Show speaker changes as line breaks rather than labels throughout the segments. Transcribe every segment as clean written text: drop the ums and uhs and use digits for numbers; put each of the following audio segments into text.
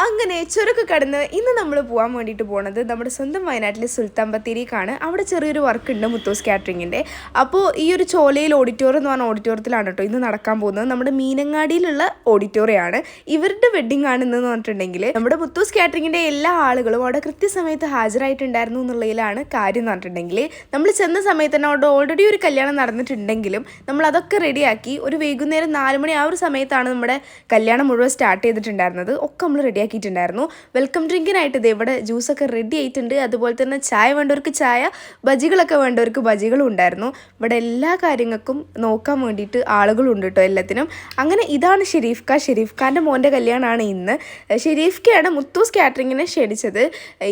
അങ്ങനെ ചുരുക്ക് കടന്ന് ഇന്ന് നമ്മൾ പോകാൻ വേണ്ടിയിട്ട് പോകുന്നത് നമ്മുടെ സ്വന്തം വയനാട്ടിലെ സുൽത്താൻ ബത്തേരിക്കാണ്. അവിടെ ചെറിയൊരു വർക്ക് ഉണ്ട് മുത്തൂസ് കാറ്ററിങ്ങിൻ്റെ. അപ്പോൾ ഈ ഒരു ചോലയിൽ ഓഡിറ്റോറിയം എന്ന് പറഞ്ഞ ഓഡിറ്റോറിയത്തിലാണ് കേട്ടോ ഇന്ന് നടക്കാൻ പോകുന്നത്. നമ്മുടെ മീനങ്ങാടിയിലുള്ള ഓഡിറ്റോറിയമാണ്. ഇവരുടെ വെഡ്ഡിംഗ് ആണ് ഇന്ന് പറഞ്ഞിട്ടുണ്ടെങ്കിൽ നമ്മുടെ മുത്തൂസ് കാറ്ററിങ്ങിൻ്റെ എല്ലാ ആളുകളും അവിടെ കൃത്യസമയത്ത് ഹാജരായിട്ടുണ്ടായിരുന്നു എന്നുള്ളതിലാണ് കാര്യം എന്ന് പറഞ്ഞിട്ടുണ്ടെങ്കിൽ നമ്മൾ ചെന്ന സമയത്ത് തന്നെ അവിടെ ഓൾറെഡി ഒരു കല്യാണം നടന്നിട്ടുണ്ടെങ്കിലും നമ്മൾ അതൊക്കെ റെഡിയാക്കി ഒരു വൈകുന്നേരം 4 മണി ആ ഒരു സമയത്താണ് നമ്മുടെ കല്യാണം മുഴുവൻ സ്റ്റാർട്ട് ചെയ്തിട്ടുണ്ടായിരുന്നത്. ഒക്കെ നമ്മൾ റെഡിയാക്കിയിട്ടുണ്ടായിരുന്നു. വെൽക്കം ഡ്രിങ്കിനായിട്ട് ഇത് ഇവിടെ ജ്യൂസൊക്കെ റെഡി ആയിട്ടുണ്ട്. അതുപോലെ തന്നെ ചായ വേണ്ടവർക്ക് ചായ, ബജികളൊക്കെ വേണ്ടവർക്ക് ബജികളും ഉണ്ടായിരുന്നു. ഇവിടെ എല്ലാ കാര്യങ്ങൾക്കും നോക്കാൻ വേണ്ടിയിട്ട് ആളുകളുണ്ട് കേട്ടോ എല്ലാത്തിനും. അങ്ങനെ ഇതാണ് ഷെരീഫ്ഖാൻ്റെ മോൻ്റെ കല്യാണമാണ് ഇന്ന്. ഷെരീഫ്ക്കയാണ് മുത്തൂസ് കാറ്ററിങ്ങിനെ ക്ഷണിച്ചത്.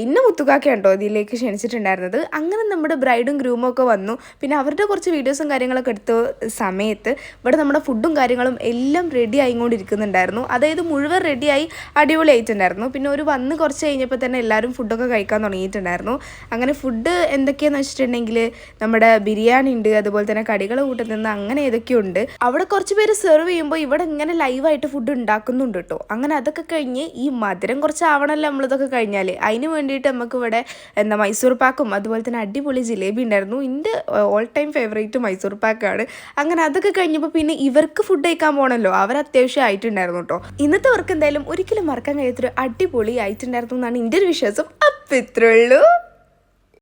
ഇന്ന മുത്തുക്കാക്കയാണ് കേട്ടോ ഇതിലേക്ക് ക്ഷണിച്ചിട്ടുണ്ടായിരുന്നത്. അങ്ങനെ നമ്മുടെ ബ്രൈഡും ഗ്രൂമും ഒക്കെ വന്നു. പിന്നെ അവരുടെ കുറച്ച് വീഡിയോസും കാര്യങ്ങളൊക്കെ എടുത്ത സമയത്ത് ഇവിടെ നമ്മുടെ ഫുഡും കാര്യങ്ങളും എല്ലാം റെഡി ആയിക്കൊണ്ടിരിക്കുന്നുണ്ടായിരുന്നു. അതായത് മുഴുവൻ റെഡിയായി അടിപൊളിയായിട്ടുണ്ടായിരുന്നു. പിന്നെ ഒരു വന്ന് കുറച്ച് കഴിഞ്ഞപ്പോൾ തന്നെ എല്ലാവരും ഫുഡൊക്കെ കഴിക്കാൻ തുടങ്ങിയിട്ടുണ്ടായിരുന്നു. അങ്ങനെ ഫുഡ് എന്തൊക്കെയാണെന്ന് വെച്ചിട്ടുണ്ടെങ്കിൽ നമ്മുടെ ബിരിയാണി ഉണ്ട്, അതുപോലെ തന്നെ കടികൾ കൂട്ടുന്ന അങ്ങനെ ഏതൊക്കെയുണ്ട്. അവിടെ കുറച്ച് പേര് സെർവ് ചെയ്യുമ്പോൾ ഇവിടെ ഇങ്ങനെ ലൈവായിട്ട് ഫുഡ് ഉണ്ടാക്കുന്നുണ്ട് കേട്ടോ. അങ്ങനെ അതൊക്കെ കഴിഞ്ഞ് ഈ മധുരം കുറച്ച് ആവണമല്ലോ നമ്മളിതൊക്കെ കഴിഞ്ഞാൽ. അതിന് വേണ്ടിയിട്ട് നമുക്ക് ഇവിടെ മൈസൂർ പാക്കും അതുപോലെ തന്നെ അടിപൊളി ജിലേബി ഉണ്ടായിരുന്നു. എൻ്റെ ഓൾ ടൈം ഫേവറേറ്റ് മൈസൂർ പാക്കാണ്. അങ്ങനെ അതൊക്കെ കഴിഞ്ഞപ്പോൾ പിന്നെ ഇവർക്ക് ഫുഡ് കഴിക്കാൻ പോകണമല്ലോ, അവർ അത്യാവശ്യം ആയിട്ടുണ്ടായിരുന്നു കേട്ടോ. ഇന്നത്തെ വർക്ക് എന്തായാലും ഒരിക്കലും മറക്കാൻ കഴിയാത്തൊരു അടിപൊളി ആയിട്ടുണ്ടായിരുന്നു എന്നാണ് എൻ്റെ ഒരു വിശ്വാസം. അപ്പം ഇത്രേ ഉള്ളൂ.